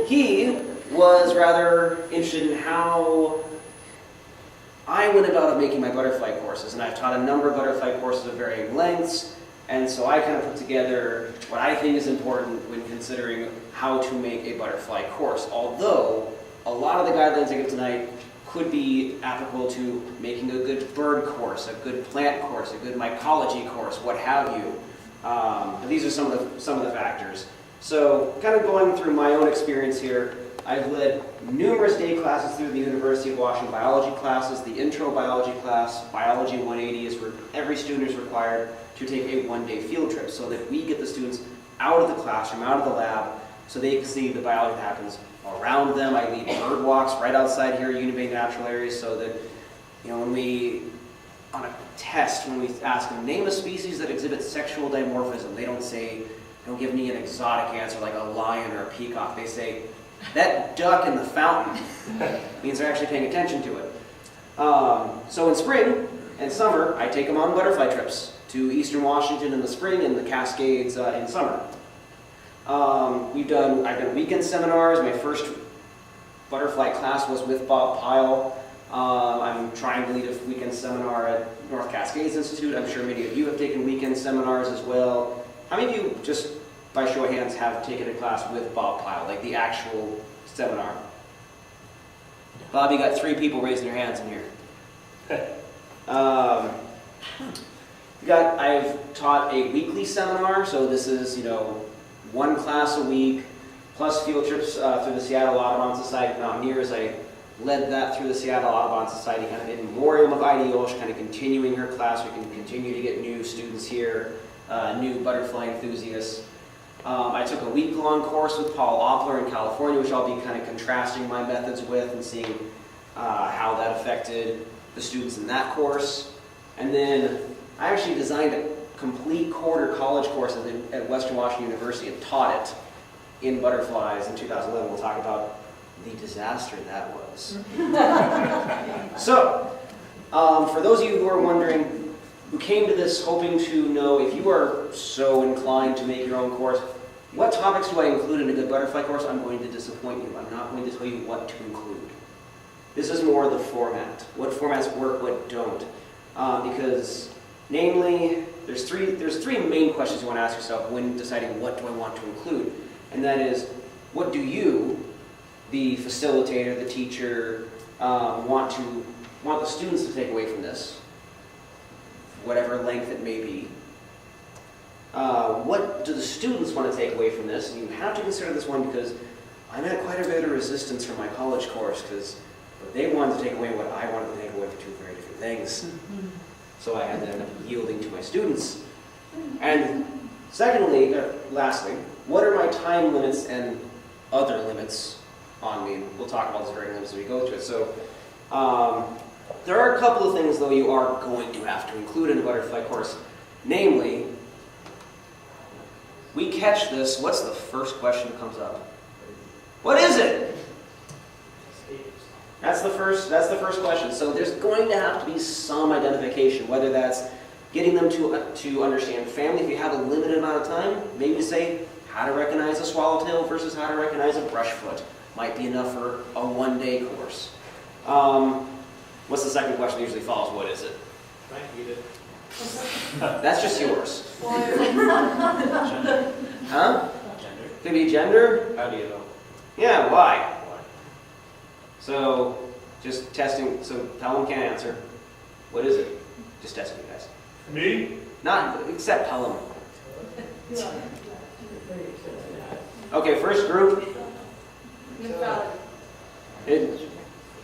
He was rather interested in how I went about making my butterfly courses, and I've taught a number of butterfly courses of varying lengths, and so I kind of put together what I think is important when considering how to make a butterfly course, although a lot of the guidelines I give tonight could be applicable to making a good bird course, a good plant course, a good mycology course, what have you. But these are some of the factors. So kind of going through my own experience here, I've led numerous day classes through the University of Washington biology classes. The intro biology class, Biology 180, is where every student is required to take a one-day field trip so that we get the students out of the classroom, out of the lab, so they can see the biology that happens around them. I lead bird walks right outside here at Unibay Natural Areas so that, when we, on a test, when we ask them, name a species that exhibits sexual dimorphism, they don't give me an exotic answer like a lion or a peacock. They say, that duck in the fountain means they're actually paying attention to it. So in spring and summer, I take them on butterfly trips to Eastern Washington in the spring and the Cascades in summer. I've done weekend seminars. My first butterfly class was with Bob Pyle. I'm trying to lead a weekend seminar at North Cascades Institute. I'm sure many of you have taken weekend seminars as well. How many of you, just by show of hands, have taken a class with Bob Pyle, like the actual seminar? Bob, you got 3 people raising their hands in here. I've taught a weekly seminar, so this is, 1 class a week, plus field trips through the Seattle Audubon Society Mountaineers. I led that through the Seattle Audubon Society, kind of in memoriam of Heidi Olsch, kind of continuing her class. We can continue to get new students here, new butterfly enthusiasts. I took a week-long course with Paul Oppler in California, which I'll be kind of contrasting my methods with and seeing how that affected the students in that course. And then I actually designed a complete quarter college course at Western Washington University and taught it in butterflies in 2011. We'll talk about the disaster that was. So, for those of you who are wondering, who came to this hoping to know if you are so inclined to make your own course, what topics do I include in a good butterfly course? I'm going to disappoint you. I'm not going to tell you what to include. This is more the format. What formats work, what don't. Because, namely, there's three main questions you want to ask yourself when deciding what do I want to include. And that is, what do you, the facilitator, the teacher, want the students to take away from this? Whatever length it may be. What do the students want to take away from this? And you have to consider this one because I met quite a bit of resistance from my college course because they wanted to take away what I wanted to take away for 2 very different things. So I had to end up yielding to my students. And lastly, what are my time limits and other limits on me? We'll talk about those very limits as we go to it. So there are a couple of things, though, you are going to have to include in a butterfly course. Namely, we catch this. What's the first question that comes up? What is it? That's the first question. So there's going to have to be some identification, whether that's getting them to understand family. If you have a limited amount of time, maybe say how to recognize a swallowtail versus how to recognize a brushfoot. Might be enough for a one-day course. What's the second question that usually follows? What is it? Can I eat it? That's just yours. Gender. Huh? Gender. Could be gender? How do you know? Yeah, why? Why? So, just testing. So, Pelham can't answer. What is it? Just testing you guys. Me? Not, except Pelham. Okay, first group.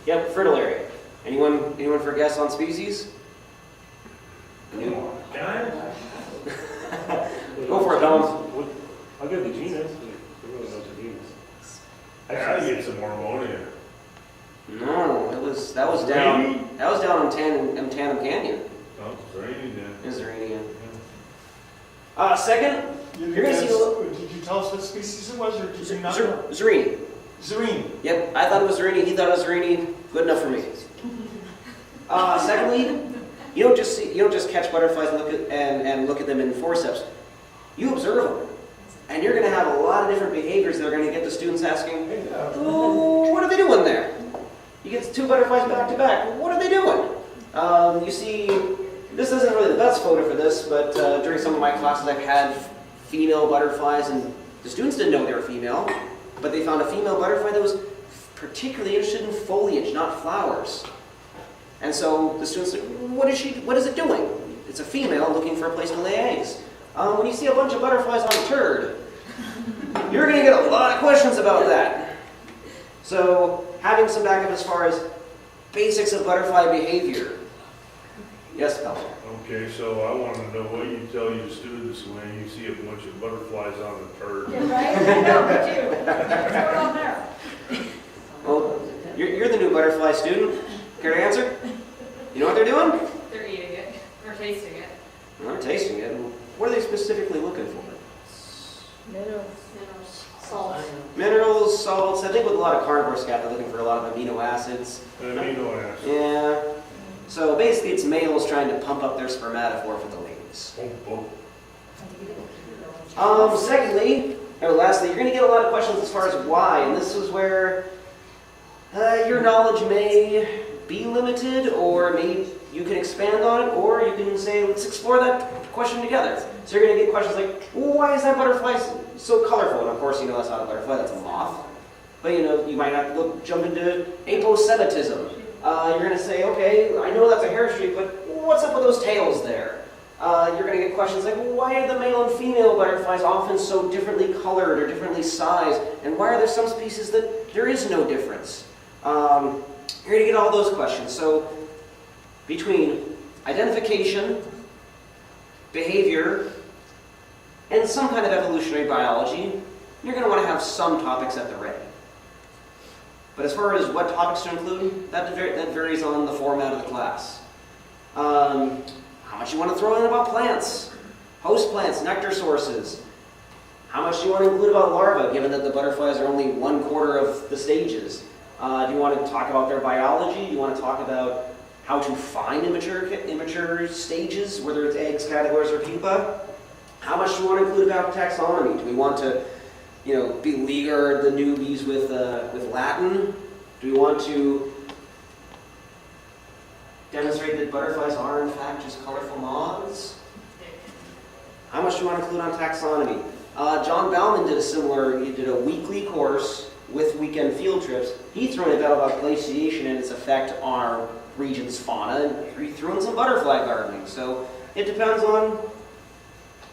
Yep, fertile area. Anyone for a guess on species? Can I? Go for it, Pelham. I'll give the genus. Everyone knows the genus. I gotta get some more ammonia. No, that was down on Tandem Canyon. Oh, it's raining then. Is there any? Second, you're gonna see. Did you tell us what species it was, or did you not know? Zerini. Zerini. Yep, I thought it was Zerini. He thought it was Zerini. Good enough for me. Secondly, you don't just catch butterflies and look at them in forceps. You observe them. And you're going to have a lot of different behaviors that are going to get the students asking, oh, what are they doing there? You get 2 butterflies back to back. What are they doing? You see, this isn't really the best photo for this, but during some of my classes I've had female butterflies, and the students didn't know they were female, but they found a female butterfly that was particularly interested in foliage, not flowers. And so the students said, what is it doing? It's a female looking for a place to lay eggs. When you see a bunch of butterflies on a turd, you're going to get a lot of questions about that. So having some backup as far as basics of butterfly behavior. Yes, Colin? Okay, so I want to know what you tell your students when you see a bunch of butterflies on a turd. Yeah, right? I know, me too. What's going on there? Well, you're the new butterfly student. Care to answer? You know what they're doing? They're eating it, or tasting it. Well, they're tasting it. What are they specifically looking for? Minerals, salt. Minerals, salts. I think with a lot of carnivore scat, they're looking for a lot of amino acids. Amino acids. Yeah. So basically, it's males trying to pump up their spermatophore for the ladies. Secondly, or lastly, you're going to get a lot of questions as far as why, and this is where your knowledge may be limited, or maybe you can expand on it, or you can say, let's explore that question together. So you're going to get questions like, why is that butterfly so colorful? And of course, you know that's not a butterfly, that's a moth. But you might have to jump into aposematism. You're going to say, okay, I know that's a hair streak, but what's up with those tails there? You're going to get questions like, why are the male and female butterflies often so differently colored or differently sized? And why are there some species that there is no difference? You're going to get all those questions. So between identification, behavior, and some kind of evolutionary biology, you're going to want to have some topics at the ready. But as far as what topics to include, that varies on the format of the class. How much you want to throw in about plants, host plants, nectar sources. How much do you want to include about larvae, given that the butterflies are only 1/4 of the stages? Do you want to talk about their biology? Do you want to talk about how to find immature stages, whether it's eggs, caterpillars, or pupa? How much do you want to include about taxonomy? Do we want to beleaguer the newbies with Latin? Do we want to demonstrate that butterflies are in fact just colorful moths? How much do you want to include on taxonomy? John Bauman did a weekly course with weekend field trips. He threw in about glaciation and its effect on our region's fauna, and he threw in some butterfly gardening. So it depends on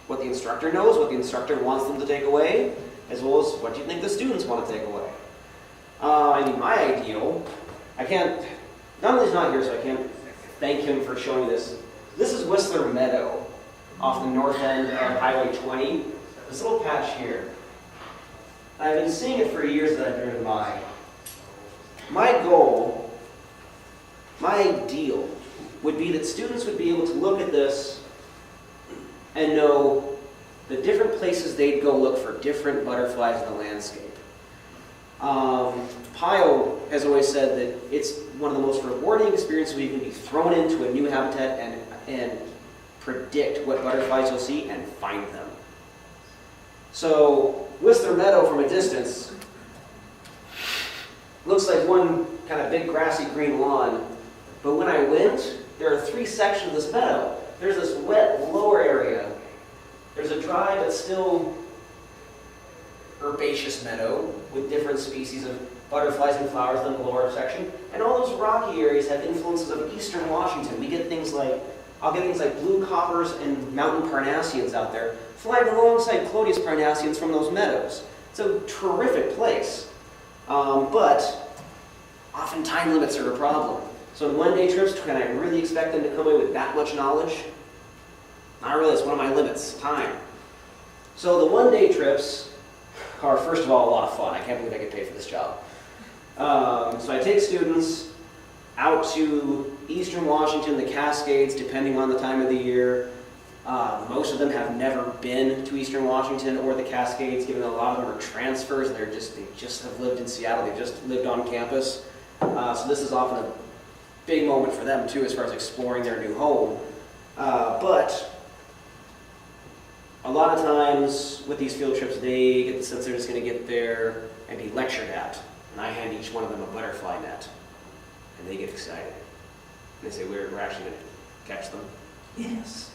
what the instructor knows, what the instructor wants them to take away, as well as what you think the students want to take away. My ideal, Donnelly's not here, so I can't thank him for showing this. This is Whistler Meadow off the north end of Highway 20. This little patch here. I've been seeing it for years that I've driven by. My goal, my ideal, would be that students would be able to look at this and know the different places they'd go look for different butterflies in the landscape. Pyle has always said that it's one of the most rewarding experiences where you can be thrown into a new habitat and predict what butterflies you'll see and find them. So Whistler Meadow from a distance looks like one kind of big grassy green lawn, but when I went, there are 3 sections of this meadow. There's this wet lower area. There's a dry but still herbaceous meadow with different species of butterflies and flowers in the lower section. And all those rocky areas have influences of eastern Washington. I'll get things like blue coppers and mountain parnassians out there, flying alongside Clodius parnassians from those meadows. It's a terrific place. But often time limits are a problem. So in one-day trips, can I really expect them to come away with that much knowledge? Not really, it's one of my limits, time. So the one-day trips are, first of all, a lot of fun. I can't believe I get paid for this job. So I take students out to eastern Washington, the Cascades, depending on the time of the year. Most of them have never been to eastern Washington or the Cascades, given that a lot of them are transfers and they just have lived in Seattle. They've just lived on campus. So this is often a big moment for them too, as far as exploring their new home. But a lot of times with these field trips, they get the sense they're just going to get there and be lectured at. And I hand each one of them a butterfly net. And they get excited. And they say, we're actually going to catch them. Yes.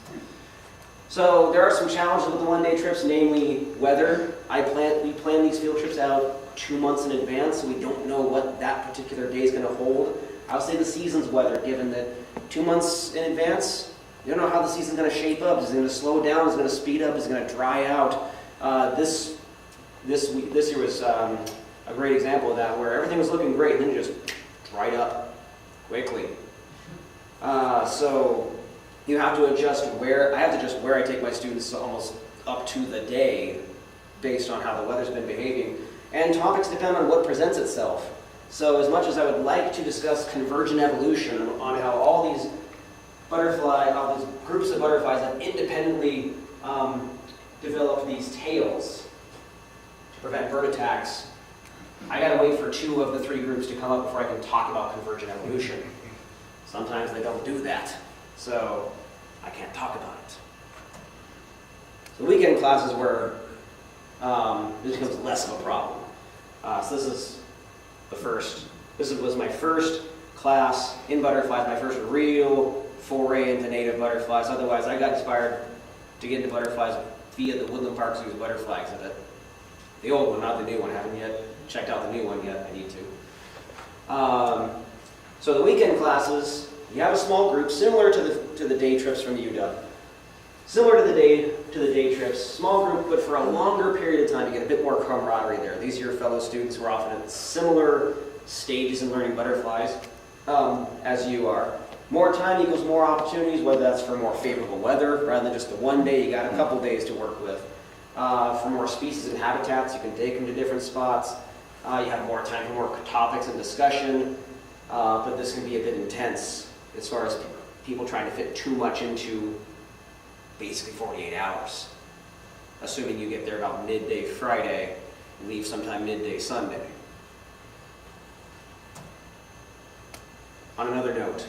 So there are some challenges with the one-day trips, namely weather. We plan these field trips out 2 months in advance, so we don't know what that particular day is going to hold. I'll say the season's weather, given that 2 months in advance, you don't know how the season's going to shape up. Is it going to slow down? Is it going to speed up? Is it going to dry out? This year was a great example of that, where everything was looking great, and then it just dried up quickly. So you have to adjust I have to adjust where I take my students almost up to the day based on how the weather's been behaving. And topics depend on what presents itself. So as much as I would like to discuss convergent evolution on how all these groups of butterflies have independently developed these tails to prevent bird attacks, I gotta wait for 2 of the 3 groups to come up before I can talk about convergent evolution. Sometimes they don't do that, so I can't talk about it. So weekend classes where this becomes less of a problem. So this was my first class in butterflies, my first real foray into native butterflies. Otherwise, I got inspired to get into butterflies via the Woodland Park Zoo's butterfly exhibit. The old one, not the new one. I haven't yet checked out the new one yet. I need to. So the weekend classes, you have a small group similar to the day trips from UW. Similar to the day trips, small group, but for a longer period of time, you get a bit more camaraderie there. These are your fellow students who are often at similar stages in learning butterflies as you are. More time equals more opportunities, whether that's for more favorable weather, rather than just the one day, you got a couple days to work with. For more species and habitats, you can take them to different spots. You have more time for more topics and discussion, but this can be a bit intense as far as people trying to fit too much into basically 48 hours, assuming you get there about midday Friday, leave sometime midday Sunday. On another note,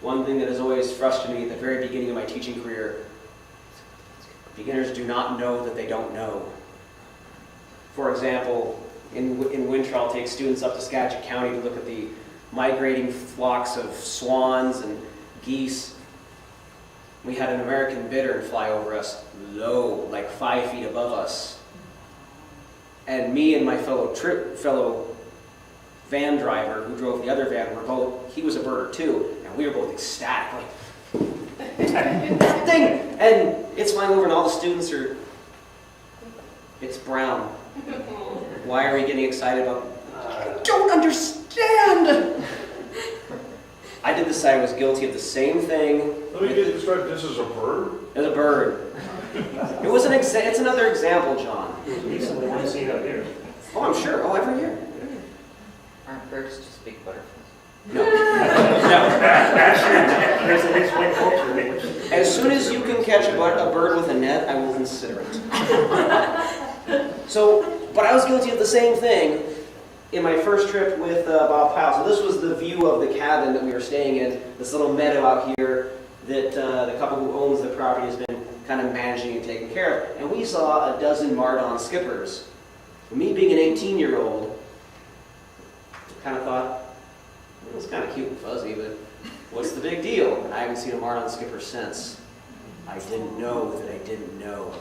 one thing that has always frustrated me at the very beginning of my teaching career, beginners do not know that they don't know. For example, in winter I'll take students up to Skagit County to look at the migrating flocks of swans and geese. We had an American bittern fly over us low, like 5 feet above us. And me and my fellow van driver who drove the other van he was a birder too, and we were both ecstatic, like, that thing! And it's flying over and all the students it's brown. Why are we getting excited about I don't understand! I did this, I was guilty of the same thing. Let me get this right, this is a bird? As a bird. It's another example, John. Recently, what have you seen out here? Oh, I'm sure. Oh, every year. Aren't birds just big butterflies? No. No. Actually, there's at least one culture which... As soon as you can catch a bird with a net, I will consider it. But I was guilty of the same thing in my first trip with Bob Powell. So this was the view of the cabin that we were staying in, this little meadow out here that the couple who owns the property has been kind of managing and taking care of. And we saw a dozen Mardon skippers. Me being an 18-year-old, kind of thought, well, it's kind of cute and fuzzy, but what's the big deal? And I haven't seen a Mardon skipper since. I didn't know that I didn't know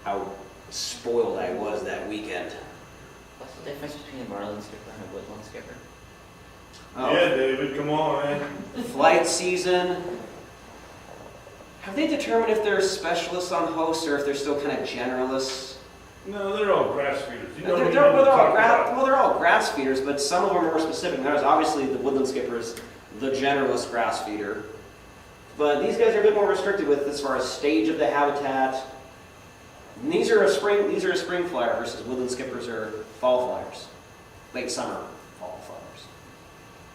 how spoiled I was that weekend. What's the difference between a marlin skipper and a woodland skipper? Oh, Yeah, David, come on, man. flight season. Have they determined if they're specialists on hosts or if they're still kind of generalists? No, they're all grass feeders. You know, They're all grass feeders, but some of them are more specific. There's obviously the woodland skipper is the generalist grass feeder. But these guys are a bit more restricted with as far as stage of the habitat. And these are a spring flyer versus woodland skippers are fall flyers. Late summer fall flyers.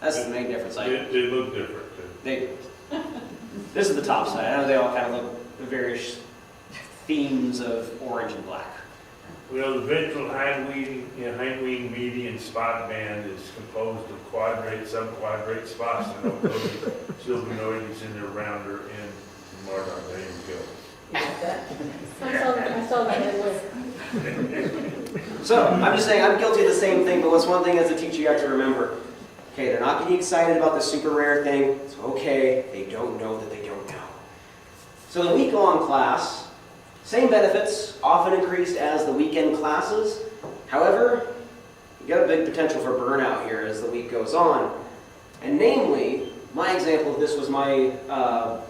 That's the main difference. They look different, too. This is the top side. I know they all kind of look various themes of orange and black. Well, the ventral hindwing, median spot band is composed of quadrate, subquadrate spots, and silvernoides in their rounder end. Mardon, there you go. I saw that in list. So, I'm just saying, I'm guilty of the same thing, but what's one thing as a teacher you have to remember? Okay, they're not getting excited about this super rare thing. It's okay. They don't know that they don't know. So the week-long class, same benefits, often increased as the weekend classes. However, you got a big potential for burnout here as the week goes on. And namely, my example of this was my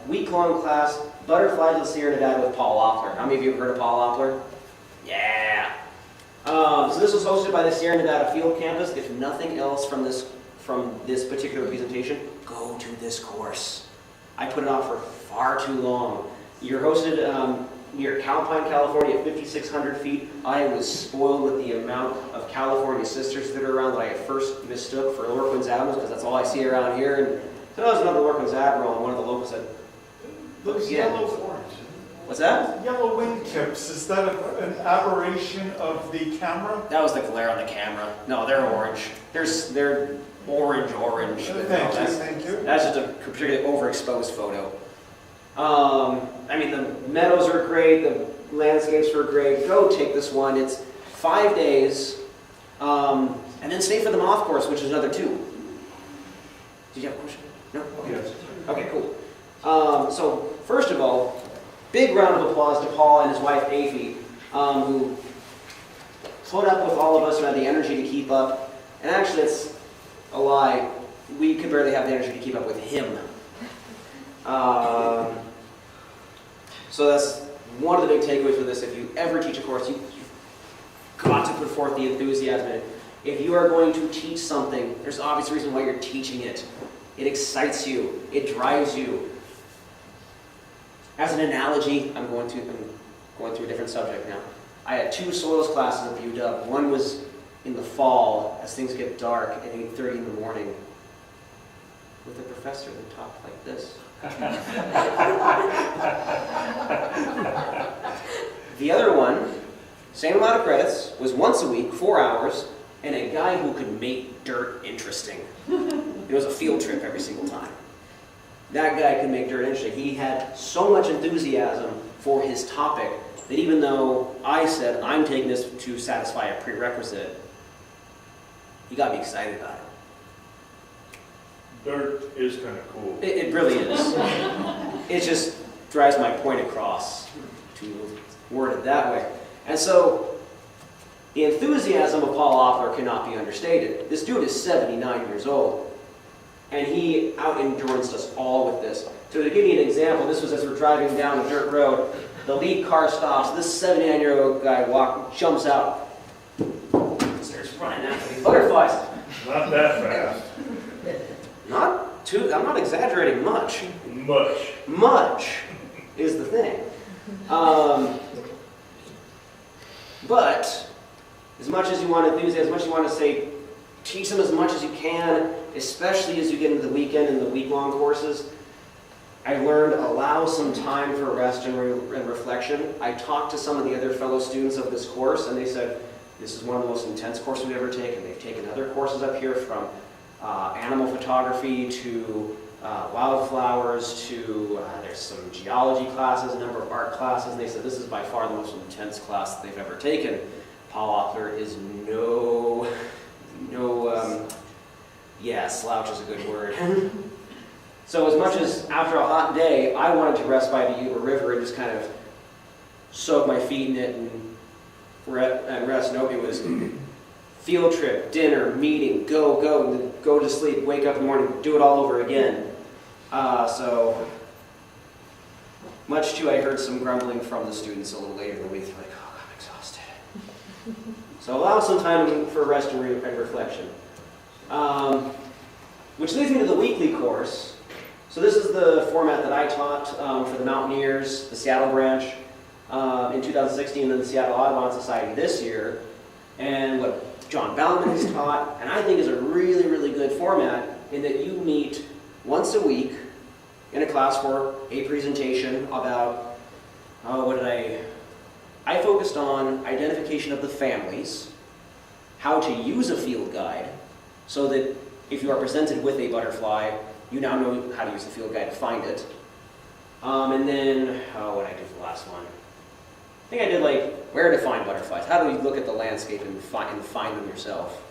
week-long class, Butterflies of the Sierra Nevada with Paul Loeffler. How many of you have heard of Paul Loeffler? Yeah. So this was hosted by the Sierra Nevada Field Campus. If nothing else from this particular presentation, go to this course. I put it on for far too long. You're hosted near Calpine, California at 5,600 feet. I was spoiled with the amount of California sisters that are around that I at first mistook for Lorquin's Admirals, because that's all I see around here. And so I was another Lorquin's Admiral, and one of the locals said, Those Yeah. yellow orange. "What's that?" Yellow wingtips, is that an aberration of the camera? That was the glare on the camera. No, they're orange. They're orange. But no, Thank you. that's just a particularly overexposed photo. I mean, the meadows are great, the landscapes are great. Go take this one. It's 5 days, and then stay for the moth course, which is another 2. Did you have a question? No? Yes. Okay, cool. So, first of all, big round of applause to Paul and his wife, Aphie, who put up with all of us who had the energy to keep up. And actually, it's a lie. We could barely have the energy to keep up with him. So that's one of the big takeaways for this. If you ever teach a course, you've got to put forth the enthusiasm in it. If you are going to teach something, there's an obvious reason why you're teaching it. It excites you. It drives you. As an analogy, I'm going through a different subject now. I had 2 soils classes at UW. One was in the fall, as things get dark, at 8:30 in the morning, with a professor that talked like this. The other one, same amount of credits, was once a week, 4 hours, and a guy who could make dirt interesting. It was a field trip every single time. That guy could make dirt interesting. He had so much enthusiasm for his topic that even though I said, I'm taking this to satisfy a prerequisite, he got me excited about it. Dirt is kind of cool. It really is. It just drives my point across, to word it that way. And so, the enthusiasm of Paul Loeffler cannot be understated. This dude is 79 years old, and he out-enduranced us all with this. So to give you an example, this was as we're driving down a dirt road. The lead car stops. This 79-year-old guy jumps out, starts running after these butterflies. Not that fast. I'm not exaggerating much. Much. Is the thing. But as much as you want enthusiasm, as much as you want to say, teach them as much as you can, especially as you get into the weekend and the week-long courses. I learned allow some time for rest and reflection. I talked to some of the other fellow students of this course, and they said, this is one of the most intense courses we've ever taken. They've taken other courses up here from animal photography to wildflowers to there's some geology classes, a number of art classes, and they said this is by far the most intense class that they've ever taken. Paul Loeffler is slouch is a good word. So as much as after a hot day, I wanted to rest by the Yuba River and just kind of soak my feet in it and rest. Nope, it was field trip, dinner, meeting, go to sleep, wake up in the morning, do it all over again. So much too, I heard some grumbling from the students a little later in the week. They're like, oh, I'm exhausted. So allow some time for rest and reflection. Which leads me to the weekly course. So this is the format that I taught for the Mountaineers, the Seattle branch, in 2016, and then the Seattle Audubon Society this year. And what John Bauman has taught, and I think is a really, really good format in that you meet once a week in a class for a presentation about, I focused on identification of the families, how to use a field guide, so that if you are presented with a butterfly, you now know how to use the field guide to find it. And then, what did I do for the last one? I think I did like where to find butterflies. How do you look at the landscape and find them yourself?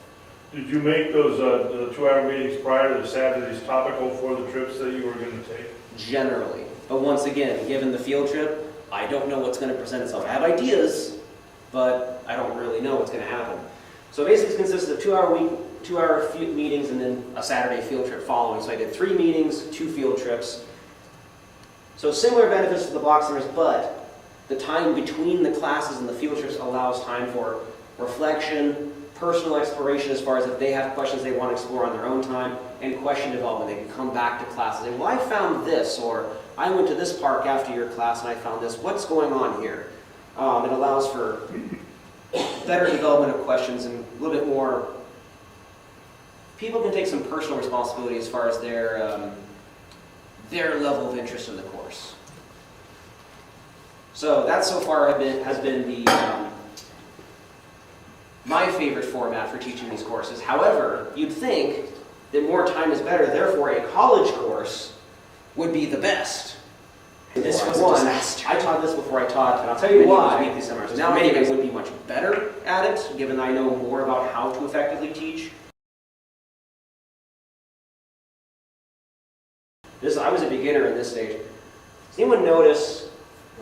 Did you make those, the 2-hour meetings prior to the Saturdays topical for the trips that you were gonna take? Generally. But once again, given the field trip, I don't know what's going to present itself. I have ideas, but I don't really know what's going to happen. So basically it consists of 2-hour meetings and then a Saturday field trip following. So I did 3 meetings, 2 field trips. So similar benefits to the block centers, but the time between the classes and the field trips allows time for reflection, personal exploration as far as if they have questions they want to explore on their own time, and question development. They can come back to class and say, well, I found this, or I went to this park after your class and I found this. What's going on here? It allows for better development of questions and a little bit more. People can take some personal responsibility as far as their level of interest in the course. So that so far has been the my favorite format for teaching these courses. However, you'd think that more time is better, therefore a college course would be the best. This was a disaster. I taught this before I taught, and I'll tell you why. These summers. Now many guys would be much better at it, given I know more about how to effectively teach. I was a beginner in this stage. Does anyone notice,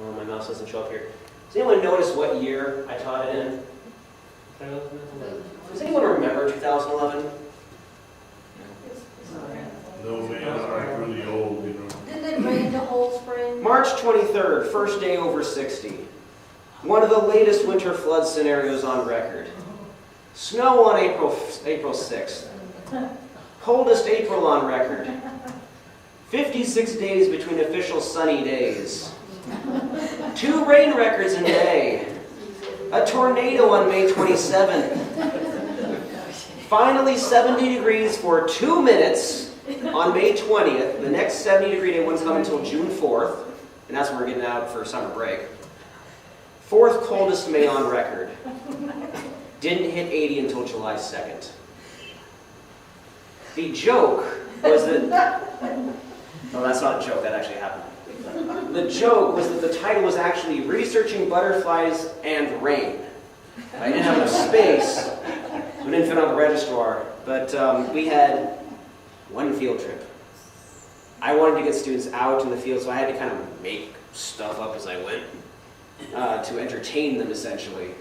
oh, my mouse doesn't show up here. Does anyone notice what year I taught it in? Does anyone remember 2011? No, man, I'm really old, you know. Didn't it rain the whole spring? March 23rd, first day over 60. One of the latest winter flood scenarios on record. Snow on April 6th. Coldest April on record. 56 days between official sunny days. 2 rain records in May. A tornado on May 27th. Finally 70 degrees for 2 minutes on May 20th. The next 70-degree day wouldn't come until June 4th, and that's when we're getting out for summer break. 4th coldest May on record. Didn't hit 80 until July 2nd. The joke was that... No, that's not a joke. That actually happened. The joke was that the title was actually Researching Butterflies and Rain. I didn't have enough space. We didn't fit on the registrar. But we had 1 field trip. I wanted to get students out in the field, so I had to kind of make stuff up as I went to entertain them, essentially.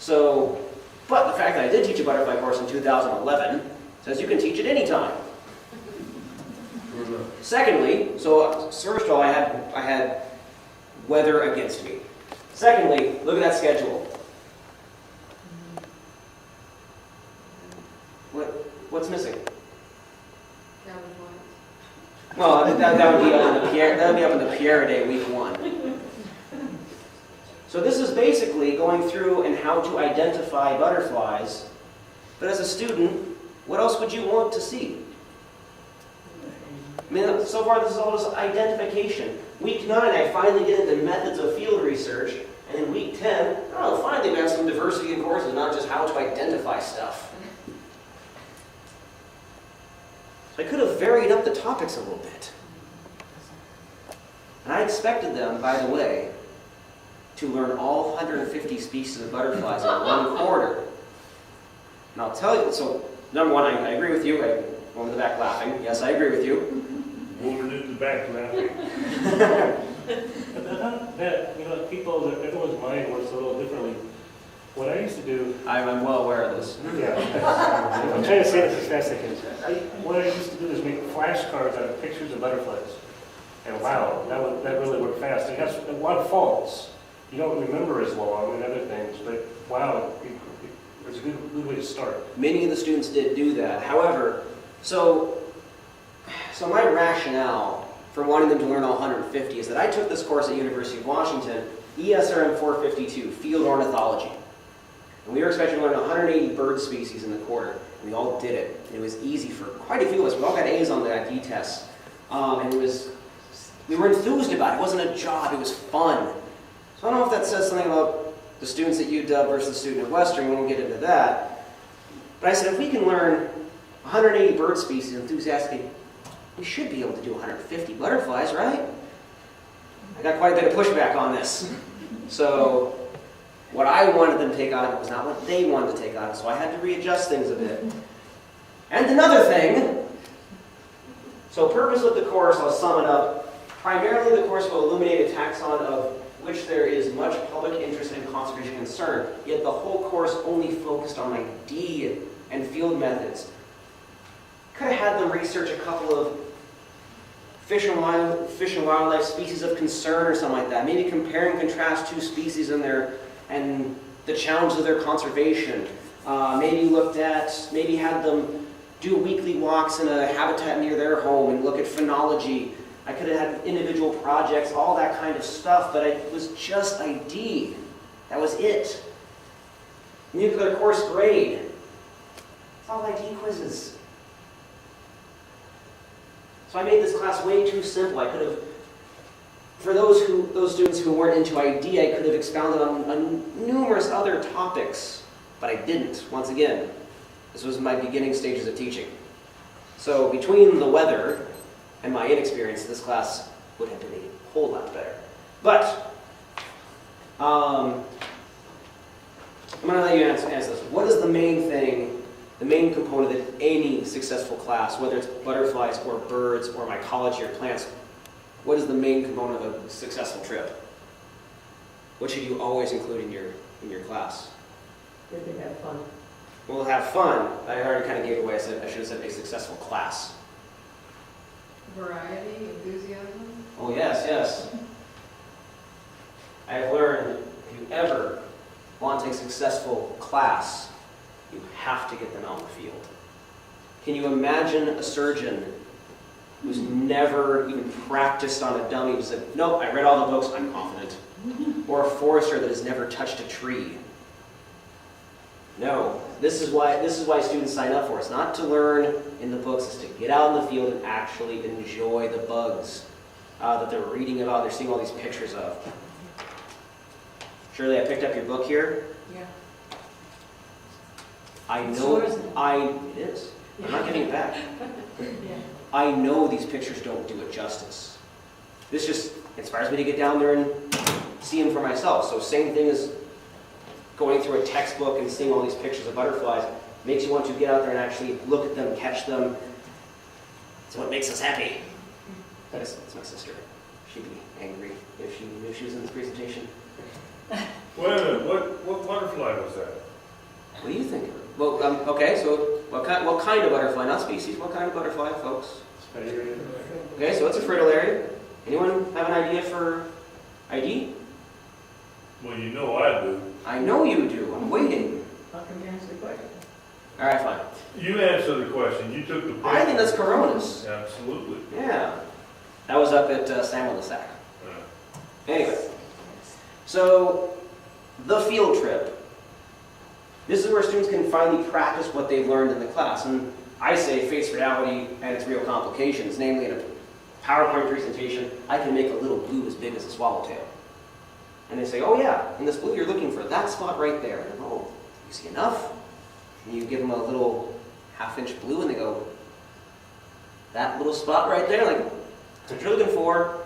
So, but the fact that I did teach a butterfly course in 2011 says you can teach it anytime. Secondly, so first of all, I had weather against me. Secondly, look at that schedule. What's missing? Well, that would be up in the Pierre. That would be up in the Pierre Day, week 1. So this is basically going through and how to identify butterflies. But as a student, what else would you want to see? I mean, so far this is all just identification. Week 9, I finally get into methods of field research, and in week 10, oh, finally we have some diversity in courses, not just how to identify stuff. So I could have varied up the topics a little bit. And I expected them, by the way, to learn all 150 species of butterflies in 1 quarter. And I'll tell you, so number 1, I agree with you. I'm in the back laughing. Yes, I agree with you. Woman in the back laughing. You know, people, everyone's mind works a little differently. What I used to do, I'm well aware of this. yeah, I'm trying to say this as fast as I can. What I used to do is make flashcards out of pictures of butterflies. And wow, that really worked fast. It has a lot of faults. You don't remember as long and other things, but wow, it's a good way to start. Many of the students did do that. However, so my rationale for wanting them to learn all 150 is that I took this course at University of Washington, ESRM 452, Field Ornithology. And we were expected to learn 180 bird species in the quarter. And we all did it. And it was easy for quite a few of us. We all got A's on the ID tests. And we were enthused about it. It wasn't a job, it was fun. So I don't know if that says something about the students at UW versus the student at Western. We won't get into that. But I said, if we can learn 180 bird species enthusiastically, we should be able to do 150 butterflies, right? I got quite a bit of pushback on this. So what I wanted them to take out of it was not what they wanted to take out of it, so I had to readjust things a bit. And another thing, so purpose of the course, I'll sum it up. Primarily the course will illuminate a taxon of which there is much public interest and conservation concern, yet the whole course only focused on ID and field methods. Could have had them research a couple of fish and wildlife species of concern or something like that. Maybe compare and contrast two species and the challenges of their conservation. Maybe had them do weekly walks in a habitat near their home and look at phenology. I could have had individual projects, all that kind of stuff, but it was just ID. That was it. Nuclear course grade. It's all ID quizzes. So I made this class way too simple. I could have, for those students who weren't into ID, I could have expounded on numerous other topics, but I didn't. Once again, this was my beginning stages of teaching. So between the weather and my inexperience, this class would have been a whole lot better. But I'm going to let you answer this. What is the main thing, the main component that any successful class, whether it's butterflies or birds or mycology or plants, what is the main component of a successful trip? What should you always include in your class? Did they have fun? We'll have fun. I already kind of gave away. I should have said a successful class. Variety, enthusiasm? Oh yes, yes. I have learned if you ever want to take a successful class, you have to get them out in the field. Can you imagine a surgeon who's never even practiced on a dummy who said, nope, I read all the books, I'm confident. Or a forester that has never touched a tree. No, this is why students sign up for it. It's not to learn in the books, it's to get out in the field and actually enjoy the bugs that they're reading about, they're seeing all these pictures of. Shirley, I picked up your book here. Yeah. I It's know, yours it is. I'm not giving it back. Yeah. I know these pictures don't do it justice. This just inspires me to get down there and see them for myself. So same thing as going through a textbook and seeing all these pictures of butterflies makes you want to get out there and actually look at them, catch them. It's what makes us happy. That's my sister. She'd be angry if she knew she was in this presentation. Wait a minute, what butterfly was that? What do you think? Well, okay, so what kind of butterfly? Not species, what kind of butterfly, folks? Okay, so it's a fritillary. Anyone have an idea for ID? Well, you know I do. I know you do. I'm waiting. How can you answer the question? All right, fine. You answer the question, you took the picture. I think that's coronas. Absolutely. Yeah. That was up at Samuel the Sack. Yeah. Anyway, so the field trip. This is where students can finally practice what they've learned in the class. And I say face reality and its real complications. Namely, in a PowerPoint presentation, I can make a little blue as big as a swallowtail. And they say, oh yeah, in this blue you're looking for that spot right there. And I go, oh, you see enough? And you give them a little half-inch blue and they go, that little spot right there? Like, that's what you're looking for.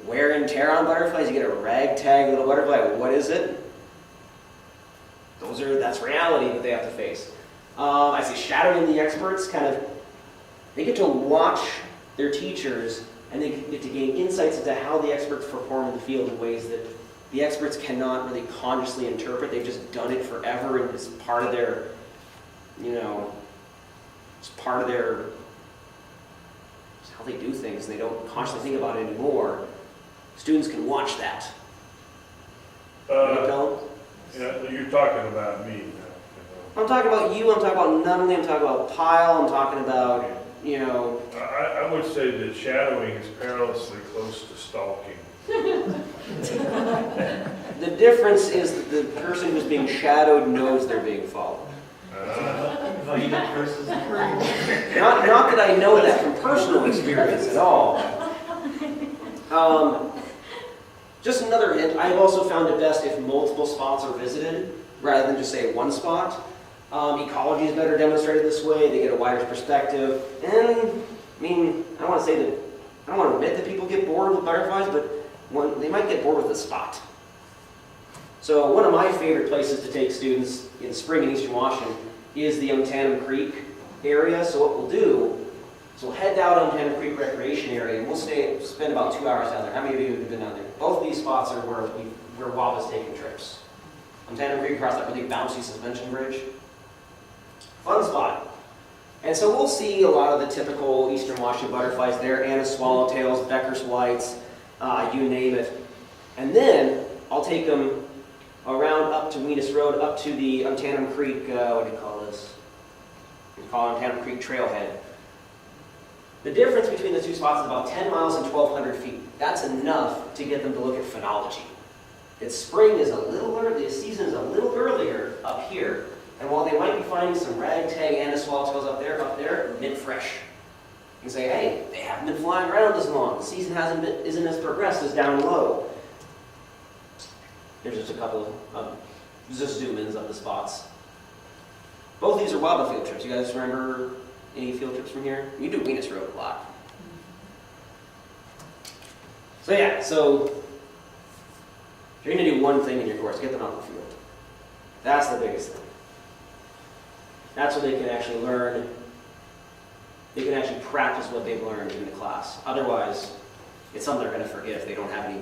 Wear and tear on butterflies, you get a ragtag little butterfly. What is it? That's reality that they have to face. I see shadowing the experts, they get to watch their teachers and they get to gain insights into how the experts perform in the field in ways that the experts cannot really consciously interpret. They've just done it forever and it's part of their, it's how they do things and they don't consciously think about it anymore. Students can watch that. Right, Dylan? Yeah, you're talking about me now. I'm talking about you, I'm talking about Nunley, I'm talking about Pyle, I'm talking about, I would say that shadowing is perilously close to stalking. the difference is that the person who's being shadowed knows they're being followed. You got curses. Not that I know that from personal experience at all. Just another hint, I've also found it best if multiple spots are visited, rather than just say one spot. Ecology is better demonstrated this way, they get a wider perspective, and I don't want to say that I don't want to admit that people get bored with butterflies, but they might get bored with the spot. So one of my favorite places to take students in spring in Eastern Washington is the Untanum Creek area. So what we'll do is we'll head down Untanum Creek Recreation Area, and we'll spend about 2 hours down there. How many of you have been down there? Both of these spots are where Waba's taking trips. Untanum Creek across that really bouncy suspension bridge. Fun spot. And so we'll see a lot of the typical Eastern Washington butterflies there, Anna's swallowtails, Becker's whites, you name it. And then I'll take them around up to Weenus Road, up to the Untanum Creek, what do you call this? We call it Untanum Creek Trailhead. The difference between the two spots is about 10 miles and 1,200 feet. That's enough to get them to look at phenology. Its spring is a little early, the season is a little earlier up here. And while they might be finding some ragtag Anna swallowtails up there, mid-fresh. You can say, hey, they haven't been flying around as long. The season isn't as progressed as down low. There's just a couple of just zoom-ins of the spots. Both these are Waba field trips. You guys remember any field trips from here? You do Weenus Road a lot. So yeah, so if you're going to do one thing in your course, get them out in the field. That's the biggest thing. That's where they can actually learn. They can actually practice what they've learned in the class. Otherwise, it's something they're going to forget if they don't have any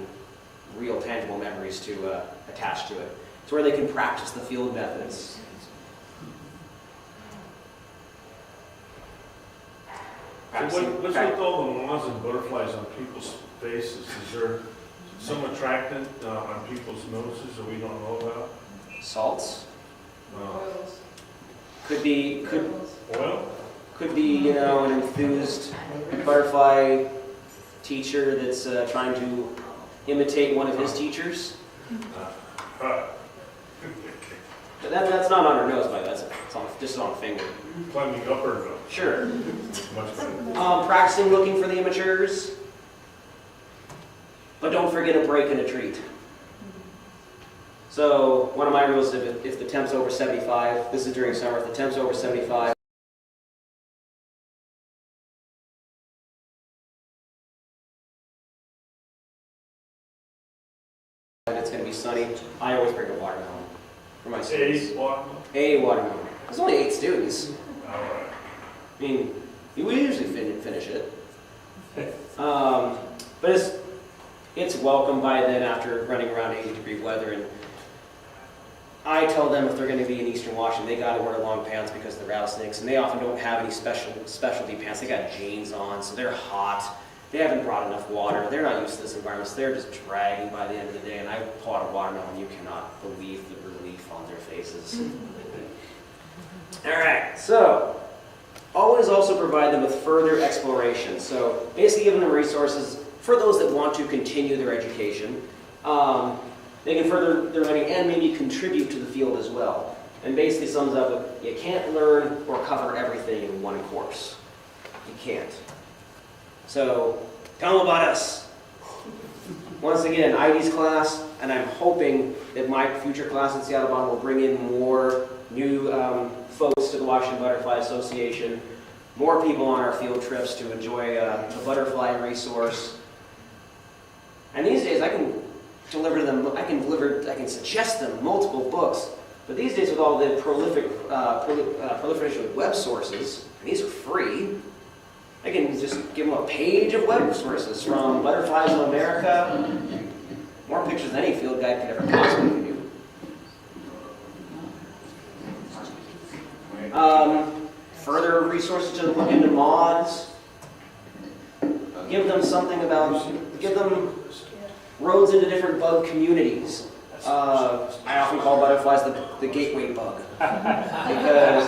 real tangible memories to attach to it. It's where they can practice the field methods. So what's with all the moths and butterflies on people's faces? Is there some attractant on people's noses that we don't know about? Salts Oils. could be Oil? an enthused butterfly teacher that's trying to imitate one of his teachers. But that's not on her nose, by the way. It's just on a finger. Climbing up or no? Sure. Much better. Practicing looking for the immatures. But don't forget a break and a treat. So one of my rules is if the temp's over 75, this is during summer, if the temp's over 75, and it's going to be sunny, I always bring a watermelon for my students. A watermelon. There's only 8 students. All right. I mean, we usually finish it. But it's welcome by then after running around 80-degree weather. And I tell them if they're going to be in Eastern Washington, they got to wear long pants because of the rattlesnakes. And they often don't have any specialty pants. They got jeans on, so they're hot. They haven't brought enough water. They're not used to this environment, so they're just dragging by the end of the day. And I pull out a watermelon, you cannot believe the relief on their faces. All right, so always also provide them with further exploration. So basically giving them resources for those that want to continue their education. They can further their learning and maybe contribute to the field as well. And basically sums up with, you can't learn or cover everything in one course. You can't. So tell them about us. Once again, Ivy's class, and I'm hoping that my future class at Seattle Bond will bring in more new folks to the Washington Butterfly Association, more people on our field trips to enjoy a butterfly resource. And these days I can deliver them, I can suggest them multiple books, but these days with all the proliferation of web sources, and these are free, I can just give them a page of web sources from Butterflies of America, more pictures than any field guide could ever possibly do. Further resources to look into moths. Give them give them roads into different bug communities. I often call butterflies the gateway bug. Because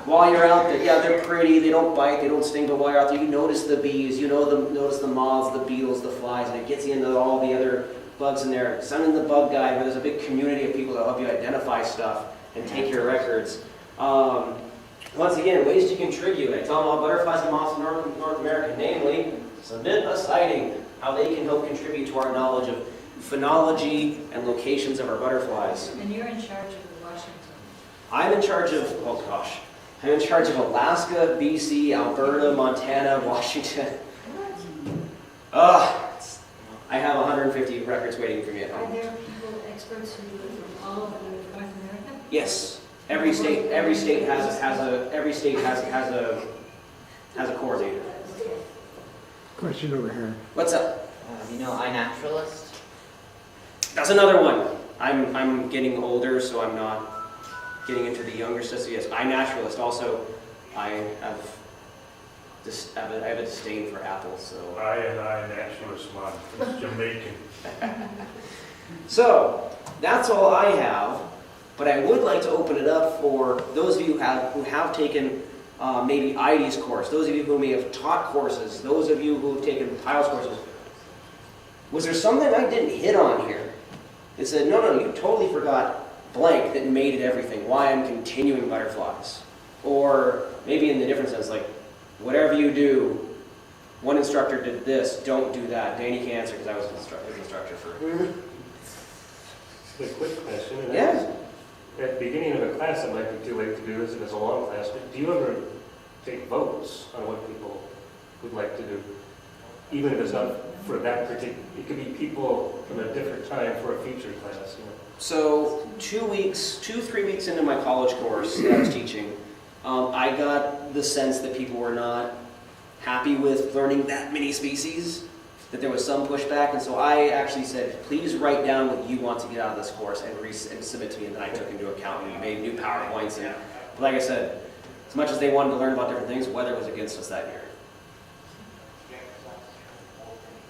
while you're out there, yeah, they're pretty, they don't bite, they don't sting, but while you're out there, you notice the bees, notice the moths, the beetles, the flies, and it gets you into all the other bugs in there. Send in the bug guide where there's a big community of people that help you identify stuff and take your records. Once again, ways to contribute. I tell them all butterflies and moths in North America, namely, submit a sighting, how they can help contribute to our knowledge of phenology and locations of our butterflies. And you're in charge of Washington. I'm in charge of, I'm in charge of Alaska, BC, Alberta, Montana, Washington. I have 150 records waiting for me at Are home. there people, experts who live from all over North America? Yes, every state has a coordinator. Question over here. What's up? You know, iNaturalist? That's another one. I'm getting older, so I'm not getting into the younger stuff. So yes, iNaturalist. Also, I have a disdain for Apple. So iNaturalist, man, it's Jamaican. so that's all I have. But I would like to open it up for those of you who have taken maybe ID's course, those of you who may have taught courses, those of you who have taken Tiles courses. Was there something I didn't hit on here? It said, no, you totally forgot blank that made it everything. Why I'm continuing butterflies. Or maybe in the different sense, like, whatever you do, one instructor did this, don't do that. Danny can answer because I was his instructor for. Just a quick question. And Yeah. that is, at the beginning of a class, it might be too late to do this if it's a long class, but do you ever take votes on what people would like to do? Even if it's not for that particular, it could be people from a different time for a future class, you know? So 3 weeks into my college course that I was teaching, I got the sense that people were not happy with learning that many species, that there was some pushback, and so I actually said, please write down what you want to get out of this course and submit to me, and then I took into account and made new PowerPoints. And but like I said, as much as they wanted to learn about different things, weather was against us that year.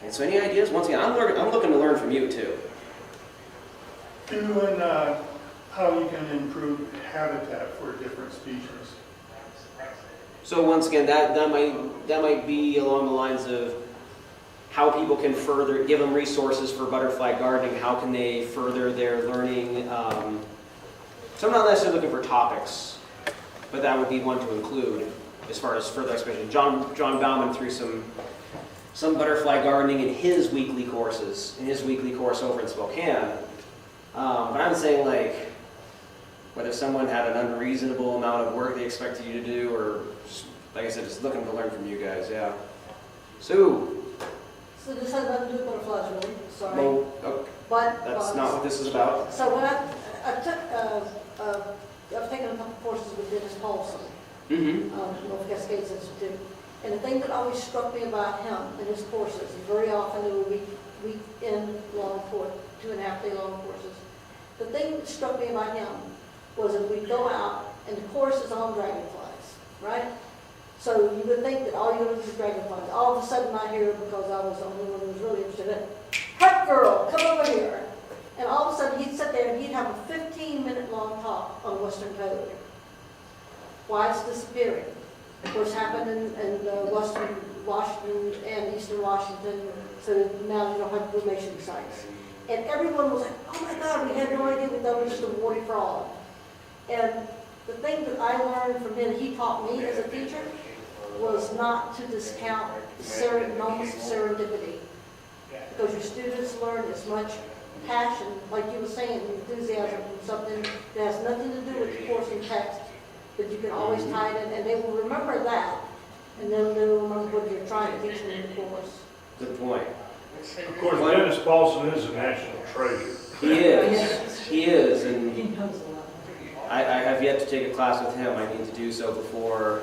And so any ideas? Once again, I'm looking to learn from you too. Doing how you can improve habitat for different species. So once again, that might be along the lines of how people can further, give them resources for butterfly gardening, how can they further their learning. So I'm not necessarily looking for topics, but that would be one to include as far as further explanation. John Bauman threw some butterfly gardening in his weekly courses, in his weekly course over in Spokane. But I'm saying, like, whether someone had an unreasonable amount of work they expected you to do, or, like I said, just looking to learn from you guys, yeah. Sue? So this has nothing to do with butterflies, really, sorry. Well, okay, But, that's not what this is about. so when I took, I've taken a couple courses with Dennis Paulson, Mm-hmm. North Cascades Institute. And the thing that always struck me about him and his courses, very often they were weekend long course, 2.5 day long courses. The thing that struck me about him was that we'd go out and the course is on dragonflies, right? So you would think that all you would do is dragonflies. All of a sudden I hear, because I was the only one who was really interested in it, "Hut girl, come over here." And all of a sudden he'd sit there and he'd have a 15-minute long talk on Western toad. Why it's disappearing. Of course, happened in Western Washington and Eastern Washington, so now you don't have cremation sites. And everyone was like, "Oh my God, we had no idea, we thought it was just a warty frog." And the thing that I learned from him, he taught me as a teacher, was not to discount the moments of serendipity. Because your students learn as much passion, like you were saying, enthusiasm from something that has nothing to do with the course and text, but you can always tie it in, and they will remember that, and then they'll remember what you're trying to teach them in the course. Good point. Of course, Dennis Paulson is a national treasure. He is, and He knows a lot. I have yet to take a class with him. I need to do so before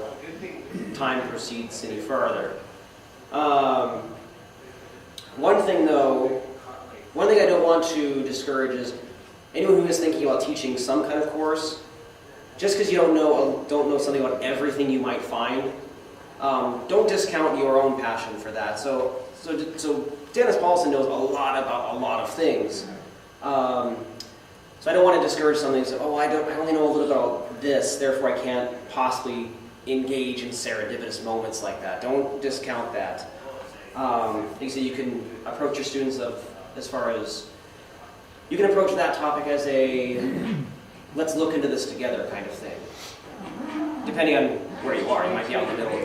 time proceeds any further. One thing I don't want to discourage is anyone who is thinking about teaching some kind of course, just because you don't know something about everything you might find, don't discount your own passion for that. So Dennis Paulson knows a lot about a lot of things. So I don't want to discourage something and say, oh, I only know a little about this, therefore I can't possibly engage in serendipitous moments like that. Don't discount that. Like you say, you can approach your students as far as, you can approach that topic as a, let's look into this together kind of thing. Depending on where you are, you might be out in the middle of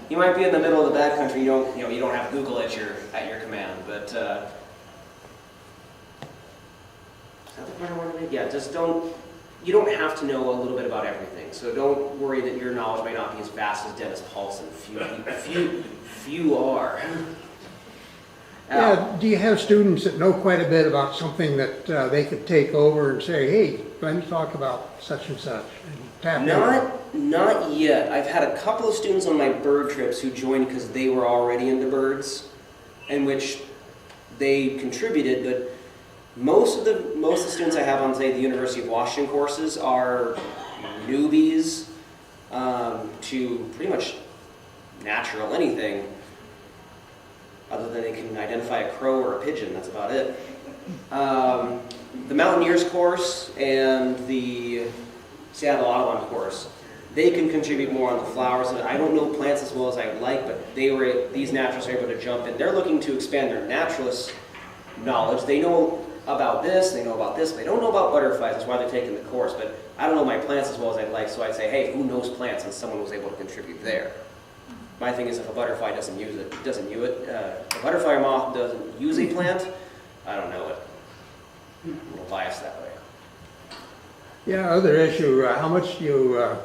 you might be in the middle of the backcountry. You don't have Google at your command. But is that the point I wanted to make? Yeah, just don't you don't have to know a little bit about everything. So don't worry that your knowledge may not be as vast as Dennis Paulson. Few are. Yeah, do you have students that know quite a bit about something that they could take over and say, hey, let me talk about such and such? And tap in? Not yet. I've had a couple of students on my bird trips who joined because they were already into birds, in which they contributed, but most of the students I have on, say, the University of Washington courses are newbies to pretty much natural anything, other than they can identify a crow or a pigeon. That's about it. The Mountaineers course and the Seattle Audubon course, they can contribute more on the flowers. I don't know plants as well as I would like, but these naturalists are able to jump in. They're looking to expand their naturalist knowledge. They know about this, but they don't know about butterflies. That's why they're taking the course. But I don't know my plants as well as I'd like, so I'd say, hey, who knows plants? And someone was able to contribute there. My thing is, if a butterfly doesn't use it, if a butterfly or moth doesn't use a plant, I don't know it. I'm a little biased that way. Yeah, other issue, how much do you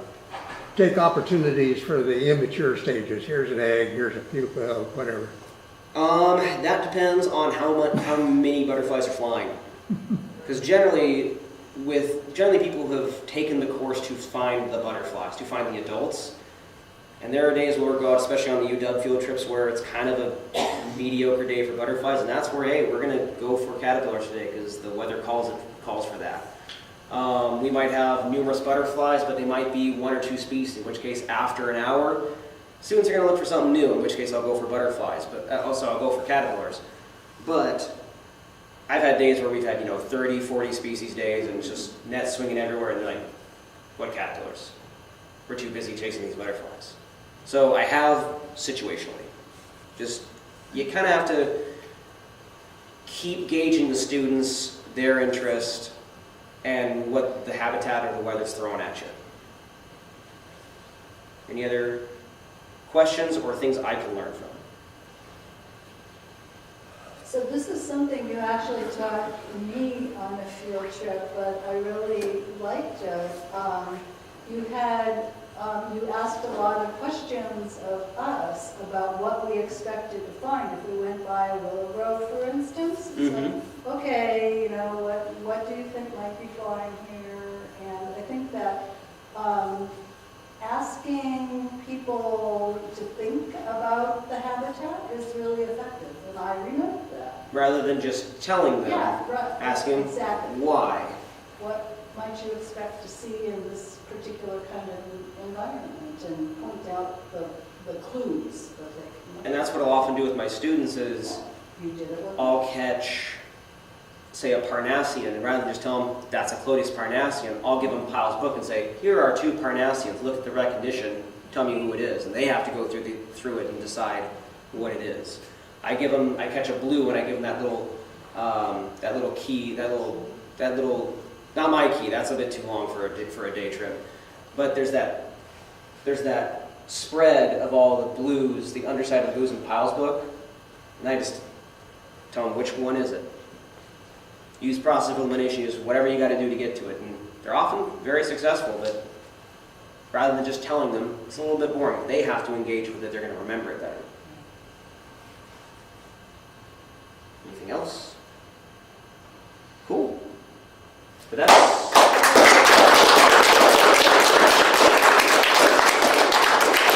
take opportunities for the immature stages? Here's an egg, here's a pupa, whatever. That depends on how many butterflies are flying. Because generally people who have taken the course to find the butterflies, to find the adults, and there are days where we'll go out, especially on the UW field trips, where it's kind of a mediocre day for butterflies, and that's where, hey, we're going to go for caterpillars today because the weather calls for that. We might have numerous butterflies, but they might be one or two species, in which case after an hour, students are going to look for something new, in which case I'll go for butterflies, but also I'll go for caterpillars. But I've had days where we've had, 30, 40 species days, and it's just nets swinging everywhere, and they're like, what caterpillars? We're too busy chasing these butterflies. So I have situationally. You kind of have to keep gauging the students, their interest, and what the habitat or the weather's throwing at you. Any other questions or things I can learn from? So this is something you actually taught me on a field trip, but I really liked it. You asked a lot of questions of us about what we expected to find. If we went by a willow grove, for instance, it's like, okay, what do you think might be flying here? And I think that asking people to think about the habitat is really effective, and I remember that. Rather than just telling them, asking exactly. Why. What might you expect to see in this particular kind of environment, and point out the clues that they can. And that's what I'll often do with my students is You did it with I'll catch, say, a Parnassian, and rather than just tell them that's a Clodius Parnassian, I'll give them Pyle's book and say, here are two Parnassians, look at the recognition, tell me who it is. And they have to go through it and decide what it is. I catch a blue and I give them that little key, not my key, that's a bit too long for a day trip. But there's that spread of all the blues, the underside of the blues in Pyle's book, and I just tell them which one is it. Use process of elimination, use whatever you got to do to get to it. And they're often very successful, but rather than just telling them, it's a little bit boring. They have to engage with it, they're going to remember it better. Anything else? Cool. But that's